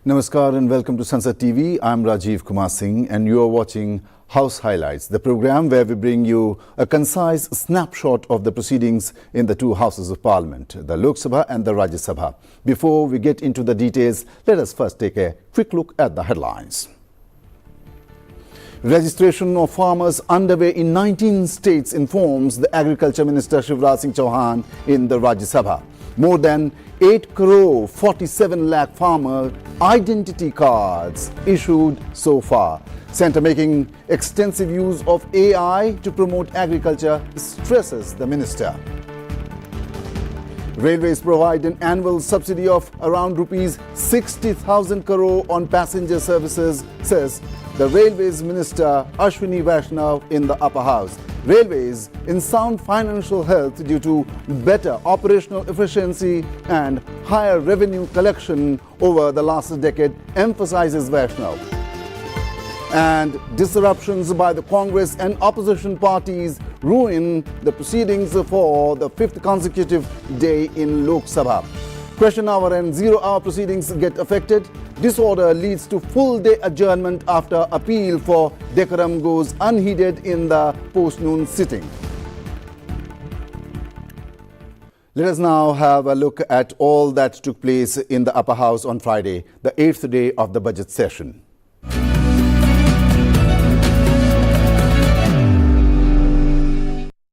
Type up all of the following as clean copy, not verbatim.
Namaskar and welcome to Sansad TV. I'm Rajiv Kumar Singh and you are watching House Highlights, the program where we bring you a concise snapshot of the proceedings in the two houses of parliament, the Lok Sabha and the Rajya Sabha. Before we get into the details, let us first take a quick look at the headlines. Registration of farmers underway in 19 states, informs the Agriculture Minister Shivraj Singh Chauhan in the Rajya Sabha. More than 8 crore 47 lakh farmer identity cards issued so far. Centre making extensive use of AI to promote agriculture, stresses the minister. Railways provide an annual subsidy of around rupees 60,000 crore on passenger services, says the Railways Minister Ashwini Vaishnav in the Upper House. Railways in sound financial health due to better operational efficiency and higher revenue collection over the last decade, emphasizes Vaishnav. And disruptions by the Congress and opposition parties ruin the proceedings for the fifth consecutive day in Lok Sabha. Question hour and 0 hour proceedings get affected. Disorder leads to full day adjournment after appeal for decorum goes unheeded in the post-noon sitting. Let us now have a look at all that took place in the Upper House on Friday, the 8th day of the budget session.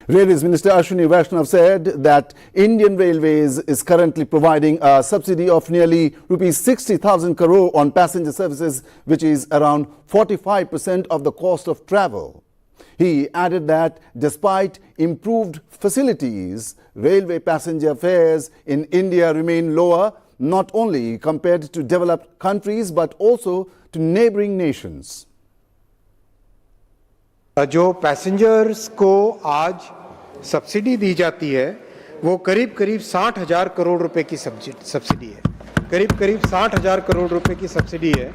Railways Minister Ashwini Vaishnav said that Indian Railways is currently providing a subsidy of nearly rupees 60,000 crore on passenger services, which is around 45% of the cost of travel. He added that despite improved facilities, railway passenger fares in India remain lower, not only compared to developed countries but also to neighboring nations. जो passengers को आज subsidy दी जाती है वो करीब 60,000 करोड़ रुपए की subsidy है, करीब 60,000 करोड़ रुपए की सब्सिडी है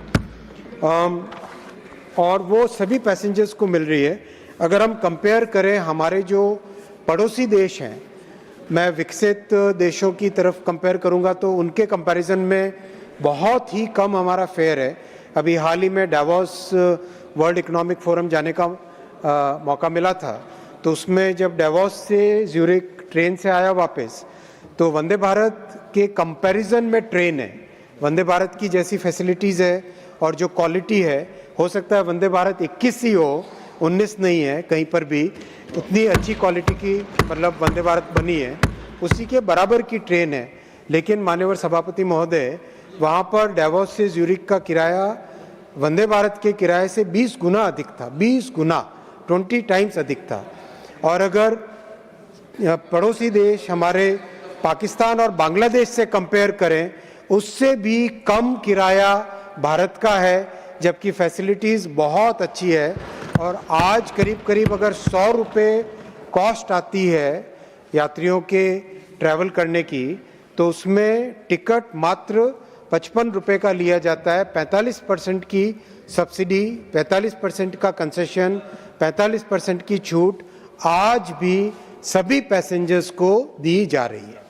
और वो सभी पैसेंजर्स को मिल रही है. अगर हम कंपेयर करें हमारे जो पड़ोसी देश हैं, मैं विकसित देशों की तरफ कंपेयर करूंगा तो उनके कंपैरिजन में बहुत ही कम हमारा फेयर है. अभी हाल ही में डावोस वर्ल्ड इकोनॉमिक फोरम जाने का मौका मिला था, तो उसमें जब डावोस से ज्यूरिक ट्रेन से आया वापस, तो वंदे भारत के कंपैरिजन में ट्रेन है, वंदे भारत की जैसी फैसिलिटीज़ है और जो क्वालिटी है, हो सकता है वंदे भारत 21 ही हो, 19 नहीं है कहीं पर भी, उतनी अच्छी क्वालिटी की मतलब वंदे भारत बनी है, उसी के बराबर की ट्रेन है. लेकिन माननीय सभापति महोदय, वहाँ पर डावोस से ज्यूरिक का किराया वंदे भारत के किराए से 20 गुना अधिक था, 20 गुना 20 टाइम्स अधिक था. और अगर पड़ोसी देश हमारे पाकिस्तान और बांग्लादेश से कंपेयर करें, उससे भी कम किराया भारत का है, जबकि फैसिलिटीज़ बहुत अच्छी है. और आज करीब अगर 100 रुपये कॉस्ट आती है यात्रियों के ट्रैवल करने की, तो उसमें टिकट मात्र 55 रुपये का लिया जाता है. 45% की सब्सिडी, 45% का कंसेशन, 45% की छूट आज भी सभी पैसेंजर्स को दी जा रही है.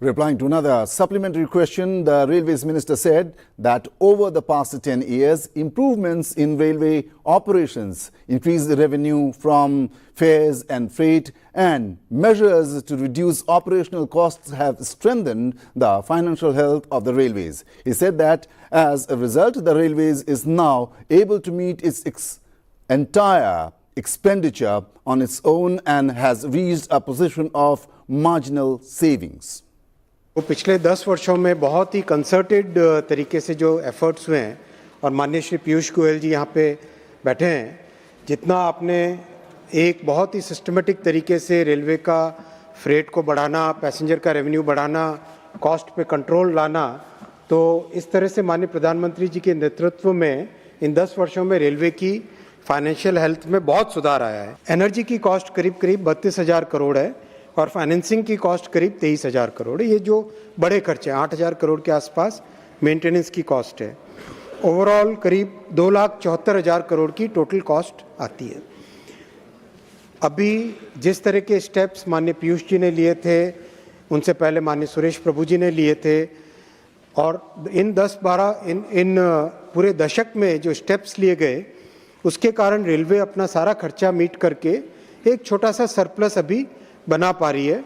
Replying to another supplementary question, the Railways Minister said that over the past 10 years, improvements in railway operations, increased revenue from fares and freight, and measures to reduce operational costs have strengthened the financial health of the railways. He said that as a result, the railways is now able to meet its entire expenditure on its own and has reached a position of marginal savings. वो पिछले 10 वर्षों में बहुत ही concerted तरीके से जो efforts हुए हैं, और माननीय श्री पीयूष गोयल जी यहाँ पे बैठे हैं, जितना आपने एक बहुत ही सिस्टमेटिक तरीके से रेलवे का फ्रेट को बढ़ाना, पैसेंजर का रेवेन्यू बढ़ाना, कॉस्ट पे कंट्रोल लाना, तो इस तरह से माननीय प्रधानमंत्री जी के नेतृत्व में इन 10 वर्षों में रेलवे की फाइनेंशियल हेल्थ में बहुत सुधार आया है. एनर्जी की कॉस्ट करीब 32,000 करोड़ है और फाइनेंसिंग की कॉस्ट करीब 23,000 करोड़ है. ये जो बड़े खर्चे हैं, 8,000 करोड़ के आसपास मेंटेनेंस की कॉस्ट है. ओवरऑल करीब 2,74,000 करोड़ की टोटल कॉस्ट आती है. अभी जिस तरह के स्टेप्स माननीय पीयूष जी ने लिए थे, उनसे पहले माननीय सुरेश प्रभु जी ने लिए थे, और इन 10-12 इन पूरे दशक में जो स्टेप्स लिए गए उसके कारण रेलवे अपना सारा खर्चा मीट करके एक छोटा सा सरप्लस अभी बना पा रही है।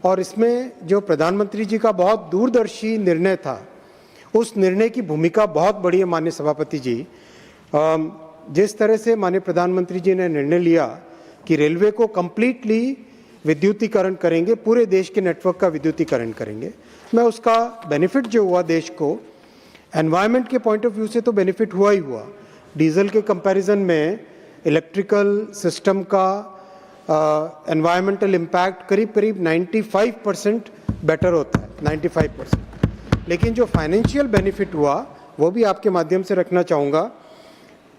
और इसमें जो प्रधानमंत्री जी का बहुत दूरदर्शी निर्णय था, उस निर्णय की भूमिका बहुत बड़ी है। माननीय सभापति जी, जिस तरह से माननीय प्रधानमंत्री जी ने निर्णय लिया कि रेलवे को कंप्लीटली विद्युतीकरण करेंगे, पूरे देश के नेटवर्क का विद्युतीकरण करेंगे, मैं उसका बेनिफिट जो हुआ देश को, एनवायरनमेंट के पॉइंट ऑफ व्यू से तो बेनिफिट हुआ ही हुआ। डीजल के कंपैरिजन में इलेक्ट्रिकल सिस्टम का एनवायरमेंटल इम्पैक्ट करीब करीब 95% बेटर होता है, 95%। लेकिन जो फाइनेंशियल बेनिफिट हुआ वो भी आपके माध्यम से रखना चाहूँगा।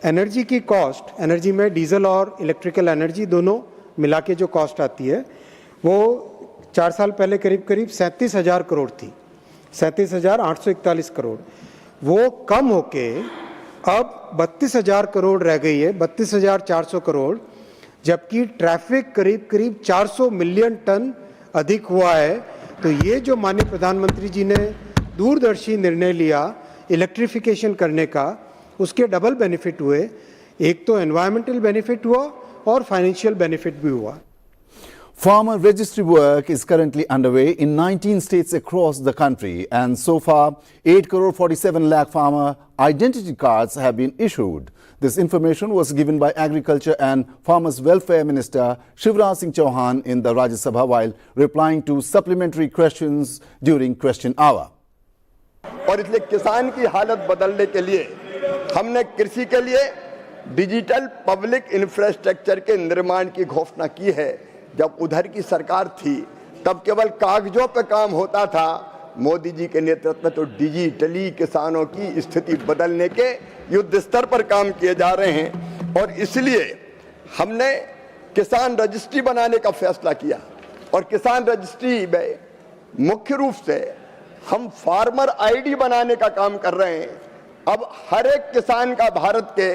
एनर्जी की कॉस्ट, एनर्जी में डीजल और इलेक्ट्रिकल एनर्जी दोनों मिला के जो कॉस्ट आती है वो 4 साल पहले करीब करीब 37,000 करोड़ थी, 37,841 करोड़। वो कम होके अब 32,000 करोड़ रह गई है, 32,400 करोड़, जबकि ट्रैफिक करीब करीब 400 मिलियन टन अधिक हुआ है। तो ये जो माननीय प्रधानमंत्री जी ने दूरदर्शी निर्णय लिया इलेक्ट्रिफिकेशन करने का, उसके डबल बेनिफिट हुए। एक तो एनवायरमेंटल बेनिफिट हुआ और फाइनेंशियल बेनिफिट भी हुआ। Farmer registry work is currently underway in 19 states across the country, and so far 8 crore 47 lakh farmer identity cards have been issued. This information was given by Agriculture and Farmers Welfare Minister Shivraj Singh Chauhan in the Rajya Sabha while replying to supplementary questions during question hour. और इसलिए किसान की हालत बदलने के लिए हमने कृषि के लिए डिजिटल पब्लिक इंफ्रास्ट्रक्चर के निर्माण की घोषणा की है। जब उधर की सरकार थी तब केवल कागजों पे काम होता था। मोदी जी के नेतृत्व में तो डिजिटली किसानों की स्थिति बदलने के युद्ध स्तर पर काम किए जा रहे हैं। और इसलिए हमने किसान रजिस्ट्री बनाने का फैसला किया। और किसान रजिस्ट्री में मुख्य रूप से हम फार्मर आईडी बनाने का काम कर रहे हैं। अब हर एक किसान का भारत के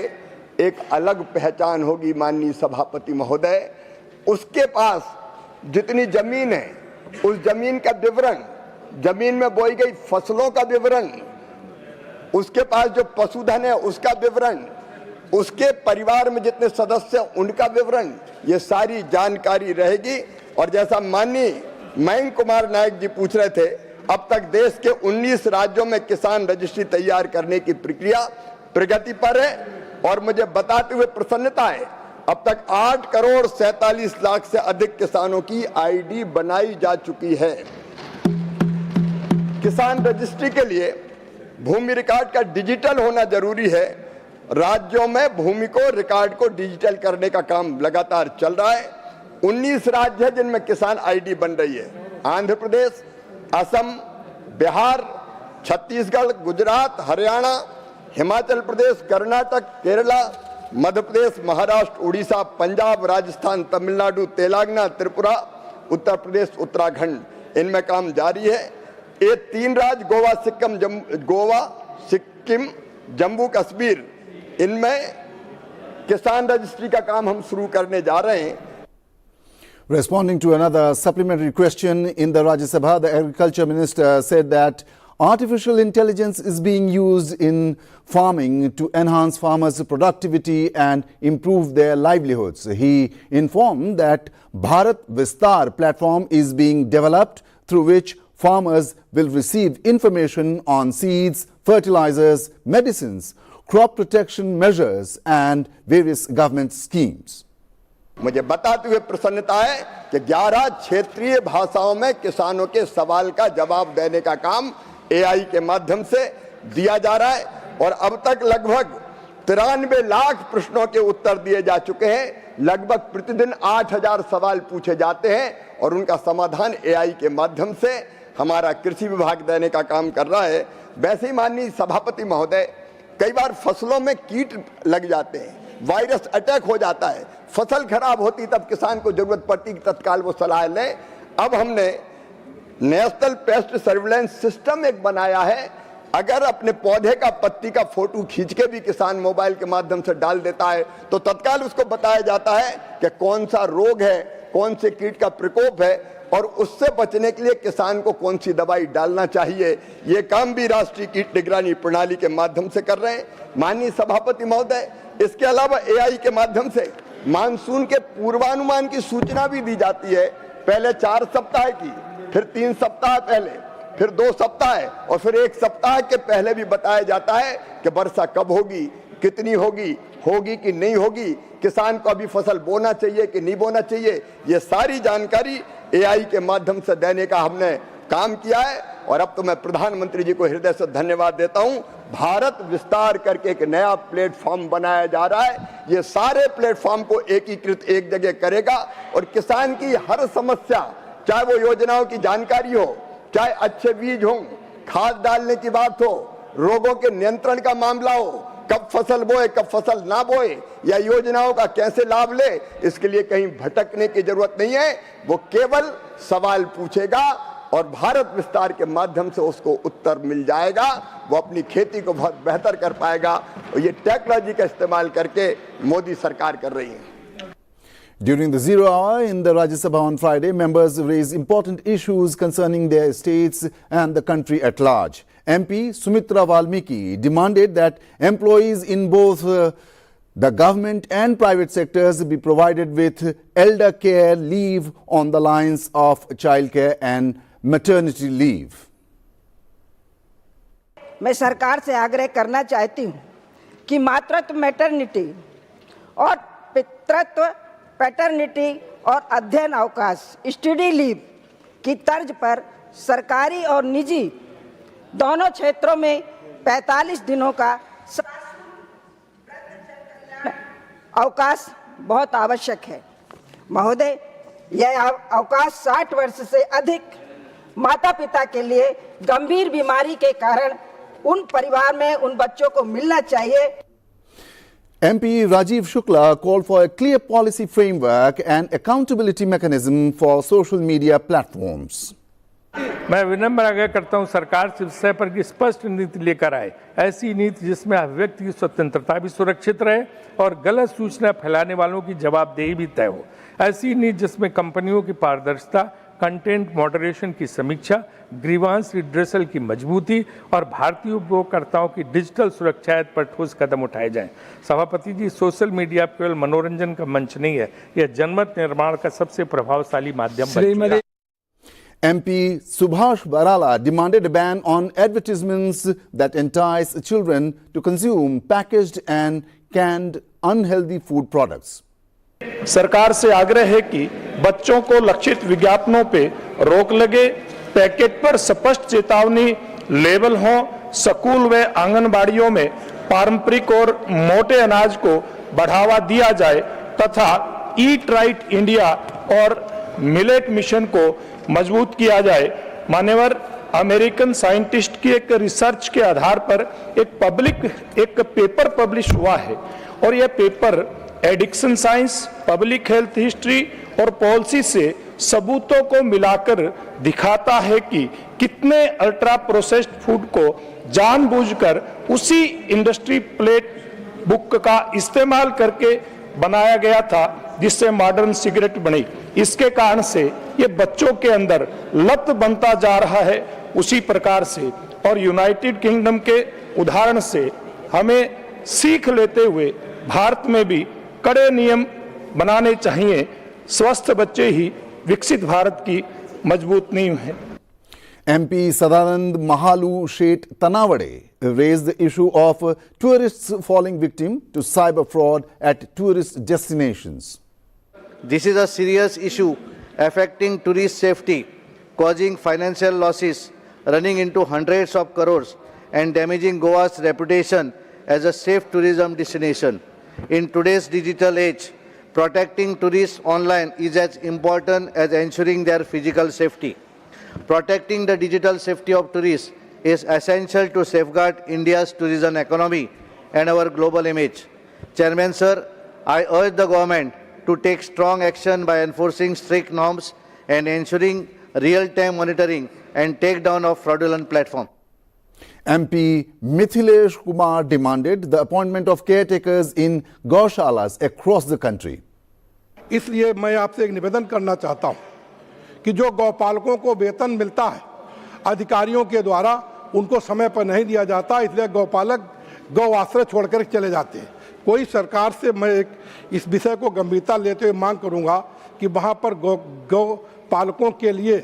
एक अलग पहचान होगी। माननीय सभापति महोदय, उसके पास जितनी जमीन है उस जमीन का विवरण, जमीन में बोई गई फसलों का विवरण, उसके पास जो पशुधन है उसका विवरण, उसके परिवार में जितने सदस्य हैं उनका विवरण, ये सारी जानकारी रहेगी। और जैसा माननीय मयंक कुमार नायक जी पूछ रहे थे, अब तक देश के 19 राज्यों में किसान रजिस्ट्री तैयार करने की प्रक्रिया प्रगति पर है। और मुझे बताते हुए प्रसन्नता है, अब तक 8 करोड़ 47 लाख से अधिक किसानों की आईडी बनाई जा चुकी है। किसान रजिस्ट्री के लिए भूमि रिकॉर्ड का डिजिटल होना जरूरी है। राज्यों में भूमि को रिकॉर्ड को डिजिटल करने का काम लगातार चल रहा है। 19 राज्य है जिनमें किसान आईडी बन रही है। आंध्र प्रदेश, असम, बिहार, छत्तीसगढ़, गुजरात, हरियाणा, हिमाचल प्रदेश, कर्नाटक, केरला, मध्य प्रदेश, महाराष्ट्र, उड़ीसा, पंजाब, राजस्थान, तमिलनाडु, तेलंगाना, त्रिपुरा, उत्तर प्रदेश, उत्तराखंड, इनमें काम जारी है। ये 3 राज्य गोवा, सिक्किम, जम्मू कश्मीर, इनमें किसान रजिस्ट्री का काम हम शुरू करने जा रहे हैं। Responding to another supplementary question in the Rajya Sabha, the Agriculture Minister said that artificial intelligence is being used in farming to enhance farmers' productivity and improve their livelihoods. He informed that Bharat Vistar platform is being developed through which farmers will receive information on seeds, fertilizers, medicines, crop protection measures and various government schemes. मुझे बताते हुए प्रसन्नता है कि 11 क्षेत्रीय भाषाओं में किसानों के सवाल का जवाब देने का काम एआई के माध्यम से दिया जा रहा है। और अब तक लगभग 93 लाख प्रश्नों के उत्तर दिए जा चुके हैं। लगभग प्रतिदिन 8,000 सवाल पूछे जाते हैं और उनका समाधान एआई के माध्यम से हमारा कृषि विभाग देने का काम कर रहा है। वैसे ही माननीय सभापति महोदय, कई बार फसलों में कीट लग जाते हैं, वायरस अटैक हो जाता है, फसल खराब होती, तब किसान को जरूरत पड़ती कि तत्काल वो सलाह ले। अब हमने नेशनल पेस्ट सर्विलेंस सिस्टम एक बनाया है अगर अपने पौधे का पत्ती का फोटो खींच के भी किसान मोबाइल के माध्यम से डाल देता है तो तत्काल उसको बताया जाता है कि कौन सा रोग है, कौन से कीट का प्रकोप है और उससे बचने के लिए किसान को कौन सी दवाई डालना चाहिए। ये काम भी राष्ट्रीय कीट निगरानी प्रणाली के माध्यम से कर रहे हैं माननीय सभापति महोदय। इसके अलावा एआई के माध्यम से मानसून के पूर्वानुमान की सूचना भी दी जाती है, पहले 4 सप्ताह की, फिर 3 सप्ताह पहले, फिर 2 सप्ताह और फिर 1 सप्ताह के पहले भी बताया जाता है कि वर्षा कब होगी, कितनी होगी, होगी कि नहीं होगी, किसान को अभी फसल बोना चाहिए कि नहीं बोना चाहिए। ये सारी जानकारी एआई के माध्यम से देने का हमने काम किया है और अब तो मैं प्रधानमंत्री जी को हृदय से धन्यवाद देता हूं। भारत विस्तार करके एक नया प्लेटफॉर्म बनाया जा रहा है, ये सारे प्लेटफॉर्म को एकीकृत एक जगह करेगा और किसान की हर समस्या, चाहे वो योजनाओं की जानकारी हो, चाहे अच्छे बीज हो, खाद डालने की बात हो, रोगों के नियंत्रण का मामला हो, कब फसल बोए कब फसल ना बोए या योजनाओं का कैसे लाभ ले, इसके लिए कहीं भटकने की जरूरत नहीं है। वो केवल सवाल पूछेगा और भारत विस्तार के माध्यम से उसको उत्तर मिल जाएगा, वो अपनी खेती को बहुत बेहतर कर पाएगा और ये टेक्नोलॉजी का इस्तेमाल करके मोदी सरकार कर रही है। During the zero hour in the Rajya Sabha on Friday, members raised important issues concerning their states and the country at large. MP Sumitra Valmiki demanded that employees in both the government and private sectors be provided with elder care leave on the lines of child care and maternity leave. मैं सरकार से आग्रह करना चाहती हूँ कि मातृत्व maternity और पितृत्व पैटर्निटी और अध्ययन अवकाश स्टडी लीव की तर्ज पर सरकारी और निजी दोनों क्षेत्रों में 45 दिनों का अवकाश बहुत आवश्यक है। महोदय, यह अवकाश 60 वर्ष से अधिक माता पिता के लिए गंभीर बीमारी के कारण उन परिवार में उन बच्चों को मिलना चाहिए। MP Rajiv Shukla called for a clear policy framework and accountability mechanism for social media platforms. मैं विनम्र आग्रह करता हूं सरकार से विषय पर कि स्पष्ट नीति लेकर आए, ऐसी नीति जिसमें अभिव्यक्ति की स्वतंत्रता भी सुरक्षित रहे और गलत सूचना फैलाने वालों की जवाबदेही भी तय हो। ऐसी नीति जिसमें कंपनियों की पारदर्शिता, कंटेंट मॉडरेशन की समीक्षा, ग्रीवांस रिड्रेसल की मजबूती और भारतीय उपयोगकर्ताओं की डिजिटल सुरक्षा पर ठोस कदम उठाए जाएं। सभापति जी, सोशल मीडिया केवल मनोरंजन का मंच नहीं है, यह जनमत निर्माण का सबसे प्रभावशाली माध्यम बन चुका है। MP Subhash Barala demanded a ban on advertisements that entice children to consume packaged and canned unhealthy food products. सरकार से आग्रह है कि बच्चों को लक्षित विज्ञापनों पे रोक लगे, पैकेट पर स्पष्ट चेतावनी लेबल हो, स्कूल व आंगनबाड़ियों में पारंपरिक और मोटे अनाज को बढ़ावा दिया जाए तथा ईट राइट इंडिया और मिलेट मिशन को मजबूत किया जाए। मान्यवर, अमेरिकन साइंटिस्ट की एक रिसर्च के आधार पर एक पेपर पब्लिश हुआ है और यह paper addiction science, public health history और पॉलिसी से सबूतों को मिलाकर दिखाता है कि कितने अल्ट्रा प्रोसेस्ड फूड को जानबूझकर उसी इंडस्ट्री प्लेट बुक का इस्तेमाल करके बनाया गया था जिससे मॉडर्न सिगरेट बनी। इसके कारण से ये बच्चों के अंदर लत बनता जा रहा है। उसी प्रकार से और यूनाइटेड किंगडम के उदाहरण से हमें सीख लेते हुए भारत में भी कड़े नियम बनाने चाहिए। स्वस्थ बच्चे ही विकसित भारत की मजबूत नींव है। MP Sadanand Mahalu Shet Tanawade raised the issue of tourists falling victim to cyber fraud at tourist destinations. This is a serious issue affecting tourist safety, causing financial losses, running into hundreds of crores and damaging Goa's reputation as a safe tourism destination. In today's digital age, protecting tourists online is as important as ensuring their physical safety. Protecting the digital safety of tourists is essential to safeguard India's tourism economy and our global image. Chairman Sir, I urge the government to take strong action by enforcing strict norms and ensuring real-time monitoring and takedown of fraudulent platforms. MP Mithilesh Kumar demanded the appointment of caretakers in gaushalas across the country. इसलिए मैं आपसे एक निवेदन करना चाहता हूं कि जो गौपालकों को वेतन मिलता है अधिकारियों के द्वारा उनको समय पर नहीं दिया जाता, इसलिए गौपालक गौ आश्रय छोड़कर चले जाते हैं। कोई सरकार से मैं इस विषय को गंभीरता लेते हुए मांग करूंगा कि वहां पर गौ पालकों के लिए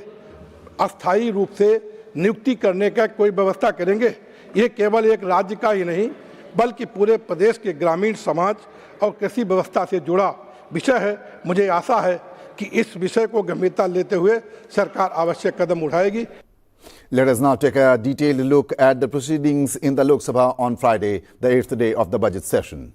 अस्थायी रूप से नियुक्ति करने का कोई व्यवस्था करेंगे। ये केवल एक राज्य का ही नहीं बल्कि पूरे प्रदेश के ग्रामीण समाज और कृषि व्यवस्था से जुड़ा विषय है। मुझे आशा है कि इस विषय को गंभीरता लेते हुए सरकार आवश्यक कदम उठाएगी। Let us now take a detailed look at the proceedings in the Lok Sabha on Friday, the 8th day of the budget session.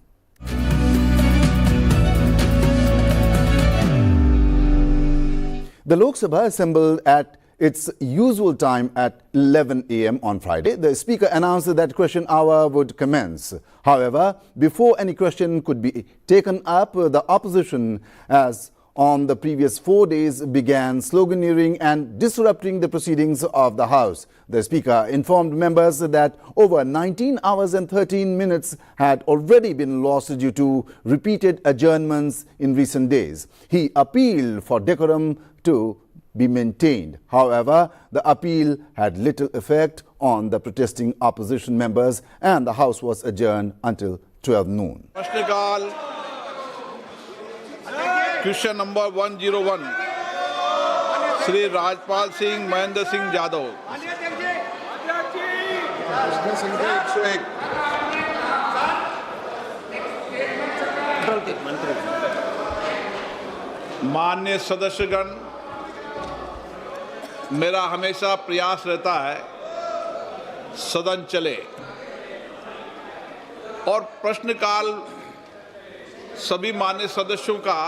The Lok Sabha assembled at its usual time at 11 a.m. on Friday. The Speaker announced that question hour would commence. However, before any question could be taken up, the opposition, as on the previous 4 days, began sloganeering and disrupting the proceedings of the House. The Speaker informed members that over 19 hours and 13 minutes had already been lost due to repeated adjournments in recent days. He appealed for decorum to be maintained. However, the appeal had little effect on the protesting opposition members and the House was adjourned until 12 noon. प्रश्नकाल question number 101 Shri Rajpal Singh Mahendra Singh Yadav. माननीय सदस्यगण, मेरा हमेशा प्रयास रहता है सदन चले और प्रश्नकाल सभी माननीय सदस्यों का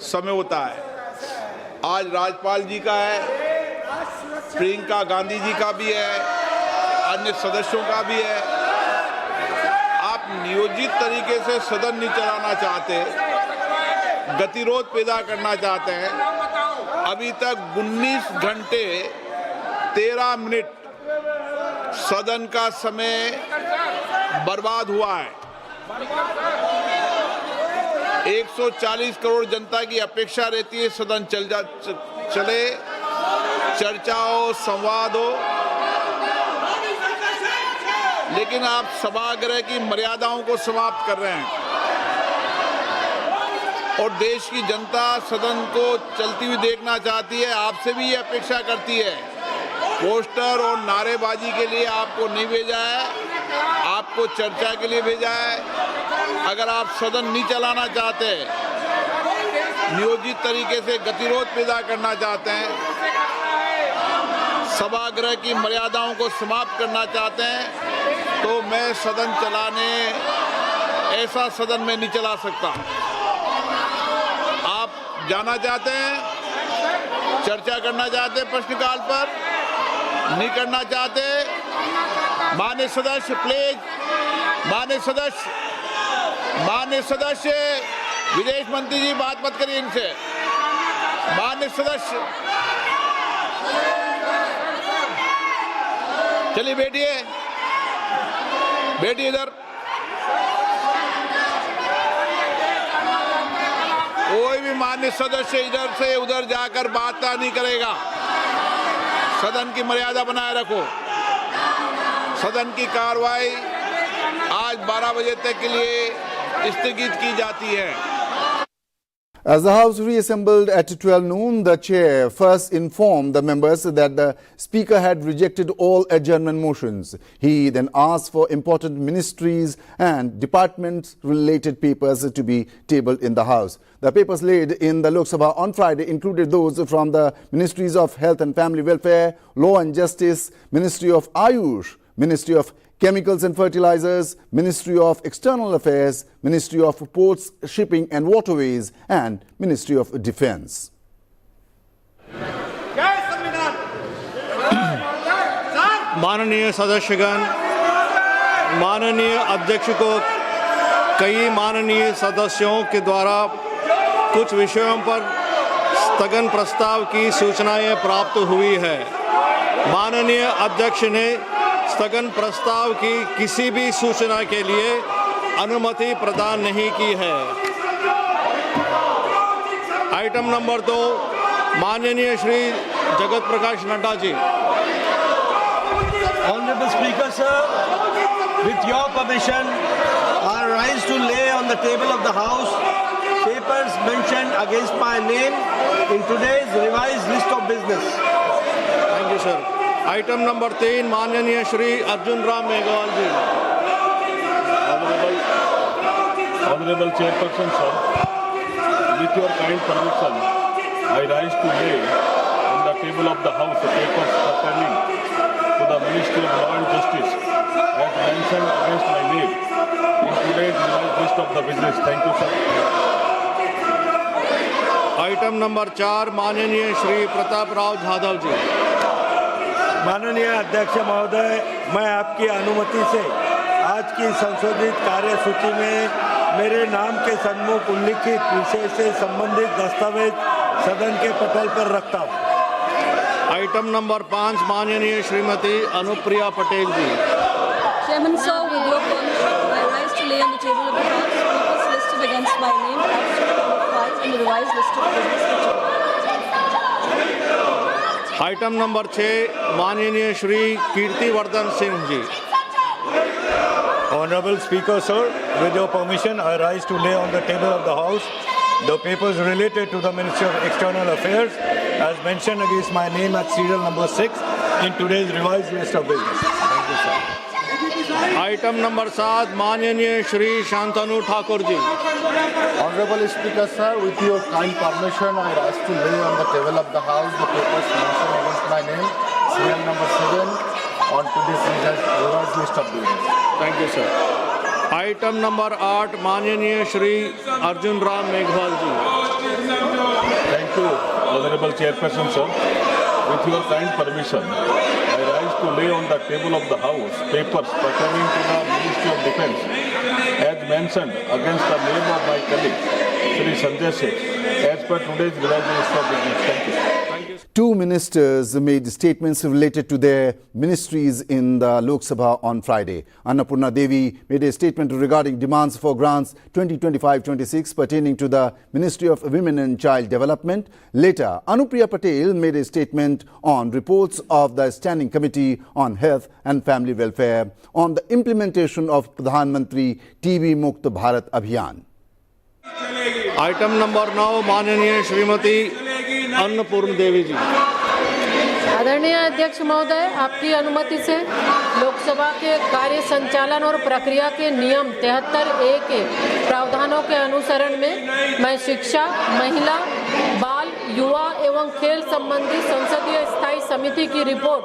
समय होता है। आज राज्यपाल जी का है, प्रियंका गांधी जी का भी है, अन्य सदस्यों का भी है। आप नियोजित तरीके से सदन नहीं चलाना चाहते, गतिरोध पैदा करना चाहते हैं। अभी तक 19 घंटे 13 मिनट सदन का समय बर्बाद हुआ है। 140 करोड़ जनता की अपेक्षा रहती है सदन चले, चर्चा हो, संवाद हो, लेकिन आप सभागृह की मर्यादाओं को समाप्त कर रहे हैं और देश की जनता सदन को चलती हुई देखना चाहती है। आपसे भी ये अपेक्षा करती है। पोस्टर और नारेबाजी के लिए आपको नहीं भेजा है, आपको चर्चा के लिए भेजा है। अगर आप सदन नहीं चलाना चाहते, नियोजित तरीके से गतिरोध पैदा करना चाहते हैं, सभागृह की मर्यादाओं को समाप्त करना चाहते हैं, तो मैं सदन चलाने ऐसा सदन में नहीं चला सकता। आप जाना चाहते हैं, चर्चा करना चाहते हैं प्रश्नकाल पर, नहीं करना चाहते। माननीय सदस्य प्लीज, माननीय सदस्य विदेश मंत्री जी बात मत करिए इनसे। माननीय सदस्य चलिए बैठिए इधर। कोई भी माननीय सदस्य इधर से उधर जाकर बात नहीं करेगा। सदन की मर्यादा बनाए रखो। सदन की कार्रवाई आज 12 बजे तक के लिए स्थगित की जाती है। As the House reassembled at 12 noon, the chair first informed the members that the Speaker had rejected all adjournment motions. He then asked for important ministries and department-related papers to be tabled in the House. The papers laid in the Lok Sabha on Friday included those from the Ministries of Health and Family Welfare, Law and Justice, Ministry of Ayush, Ministry of Chemicals and Fertilizers, Ministry of External Affairs, Ministry of Ports, Shipping and Waterways, and Ministry of Defence. माननीय सदस्यगण, माननीय अध्यक्ष को कई माननीय सदस्यों के द्वारा कुछ विषयों पर स्थगन प्रस्ताव की सूचनाएं प्राप्त हुई है। माननीय अध्यक्ष ने स्थगन प्रस्ताव की किसी भी सूचना के लिए अनुमति प्रदान नहीं की है। आइटम नंबर 2, माननीय Shri Jagat Prakash Nadda ji. Honorable Speaker, sir, with your permission, I rise to lay on the table of the House papers mentioned against my name in today's revised list of business. Thank you sir. Item number 3, माननीय श्री अर्जुन राम मेघवाल जी। Honorable Chairperson, sir, with your kind permission, I rise to lay on the table of the House the papers pertaining to the Ministry of Law and Justice as mentioned against my name in today's revised list of the business. Thank you, sir. Item number 4, माननीय श्री प्रताप राव जाधव जी। माननीय अध्यक्ष महोदय, मैं आपकी अनुमति से आज की संशोधित कार्यसूची में मेरे नाम के सन्मुख उल्लिखित विषय से संबंधित दस्तावेज सदन के पटल पर रखता हूँ। आइटम नंबर 5, माननीय श्रीमती अनुप्रिया पटेल जी। Chairman, sir, with your permission, I rise to lay on the table of the House papers listed against my name as to number 5 in the revised list of business. Item number 6, माननीय Shri Kirtivardhan Singh ji. Honorable Speaker, sir, with your permission, I rise to lay on the table of the House the papers related to the Ministry of External Affairs as mentioned against my name at serial number 6 in today's revised list of business. Thank you, sir. Item number 7, माननीय Shri Shantanu Thakur ji. Honorable Speaker, sir, with your kind permission, I rise to lay on the table of the House the papers mentioned against my name, serial number 7, on today's revised list of business. Thank you sir. Item number 8, माननीय श्री अर्जुन राम मेघवाल जी। Thank you, Honorable Chairperson, sir. With your kind permission, I rise to lay on the table of the House papers pertaining to the Ministry of Defence as mentioned against the name of my colleague, Shri Sanjay Seth, as per today's revised list of business. Thank you, sir. Two ministers made statements related to their ministries in the Lok Sabha on Friday. Annapurna Devi made a statement regarding demands for grants 2025-26 pertaining to the Ministry of Women and Child Development. Later, Anupriya Patel made a statement on reports of the Standing Committee on Health and Family Welfare on the implementation of Pradhan Mantri TB Mukt Bharat Abhiyan. Item number 9, माननीय श्रीमती अन्नपूर्ण देवी जी। आदरणीय अध्यक्ष महोदय, आपकी अनुमति से लोकसभा के कार्य संचालन और प्रक्रिया के नियम 73A के प्रावधानों के अनुसरण में मैं शिक्षा, महिला, बाल, युवा एवं खेल संबंधी संसदीय स्थायी समिति की रिपोर्ट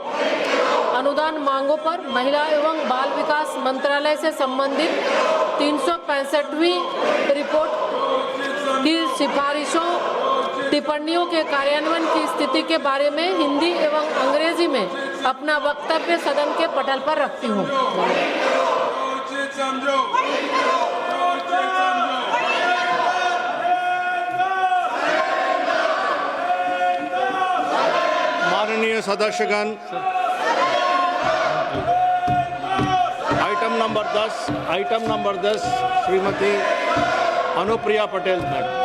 अनुदान मांगों पर महिला एवं बाल विकास मंत्रालय से संबंधित 365वीं रिपोर्ट की सिफारिशों टिप्पणियों के कार्यान्वयन की स्थिति के बारे में हिंदी एवं अंग्रेजी में अपना वक्तव्य सदन के पटल पर रखती हूँ। माननीय सदस्यगण, item number 10, Shrimati Anupriya Patel madam.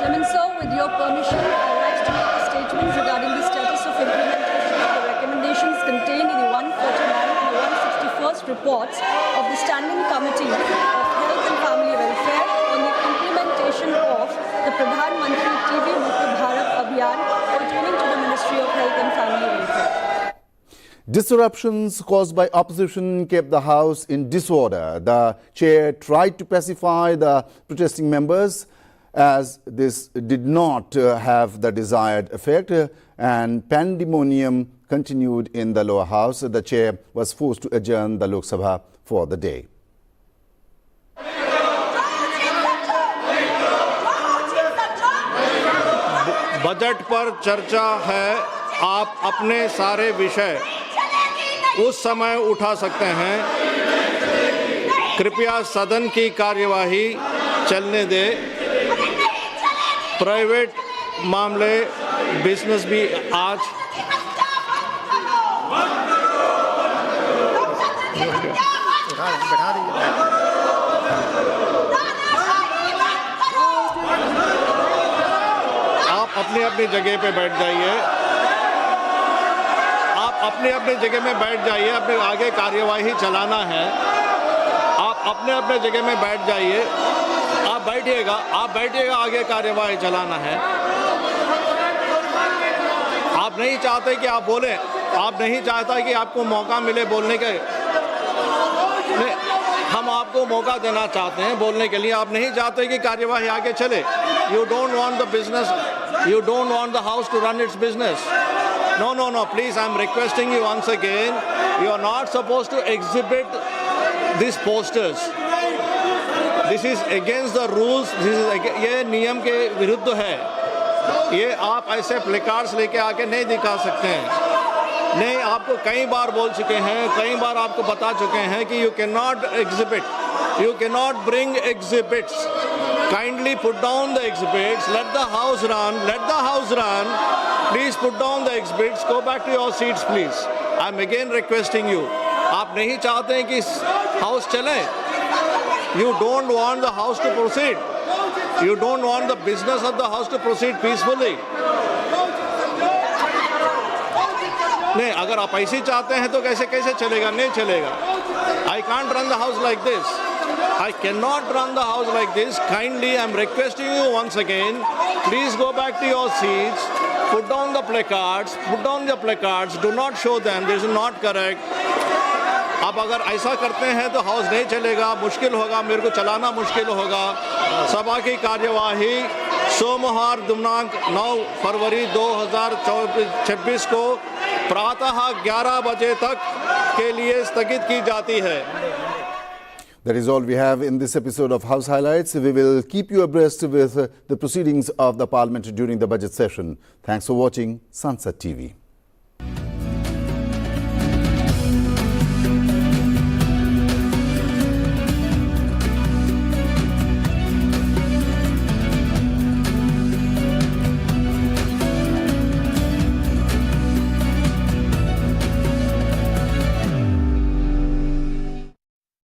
Chairman, sir, with your permission, I rise to make a statement regarding the status of implementation of the recommendations contained in the 149 and 161st reports of the Standing Committee of Health and Family Welfare on the implementation of the Pradhan Mantri TB Mukt Bharat Abhiyan pertaining to the Ministry of Health and Family Welfare. Disruptions caused by opposition kept the House in disorder. The chair tried to pacify the protesting members as this did not have the desired effect and pandemonium continued in the lower house. The chair was forced to adjourn the Lok Sabha for the day. Budget पर चर्चा है। आप अपने सारे विषय उस समय उठा सकते हैं। कृपया सदन की कार्यवाही चलने दें। प्राइवेट मामले बिजनेस भी आज आप अपनी अपनी जगह पे बैठ जाइए। आप अपनी अपनी जगह में बैठ जाइए। अपने आगे कार्यवाही चलाना है। आप अपने अपने जगह में बैठ जाइए। आप बैठिएगा आगे कार्यवाही चलाना है। आप नहीं चाहते कि आप बोलें, आप नहीं चाहता कि आपको मौका मिले बोलने के। नहीं, हम आपको मौका देना चाहते हैं बोलने के लिए। आप नहीं चाहते कि कार्यवाही आगे चले। You don't want the business, you don't want the house to run its business. No, please, I'm requesting you once again. You are not supposed to exhibit these posters. This is against the rules. ये नियम के विरुद्ध है। ये आप ऐसे placards लेके आके नहीं दिखा सकते हैं। नहीं, आपको कई बार बोल चुके हैं, कई बार आपको बता चुके हैं कि you can not exhibit, you can not bring exhibits. Kindly put down the exhibits. Let the house run. Let the house run. Please put down the exhibits. Go back to your seats, please. I'm again requesting you. आप नहीं चाहते हैं कि house चले. You don't want the house to proceed. You don't want the business of the house to proceed peacefully. नहीं, अगर आप ऐसे चाहते हैं तो कैसे चलेगा? नहीं चलेगा. I can't run the house like this. I cannot run the house like this. Kindly, I'm requesting you once again. Please go back to your seats. Put down the placards. Put down the placards. Do not show them. This is not correct. अब अगर ऐसा करते हैं तो house नहीं चलेगा, मुश्किल होगा, मेरे को चलाना मुश्किल होगा। सभा की कार्यवाही सोमवार दिनांक 9 फरवरी 2026 को प्रातः 11 बजे तक के लिए स्थगित की जाती है। That is all we have in this episode of House Highlights. We will keep you abreast with the proceedings of the Parliament during the budget session. Thanks for watching Sansad TV.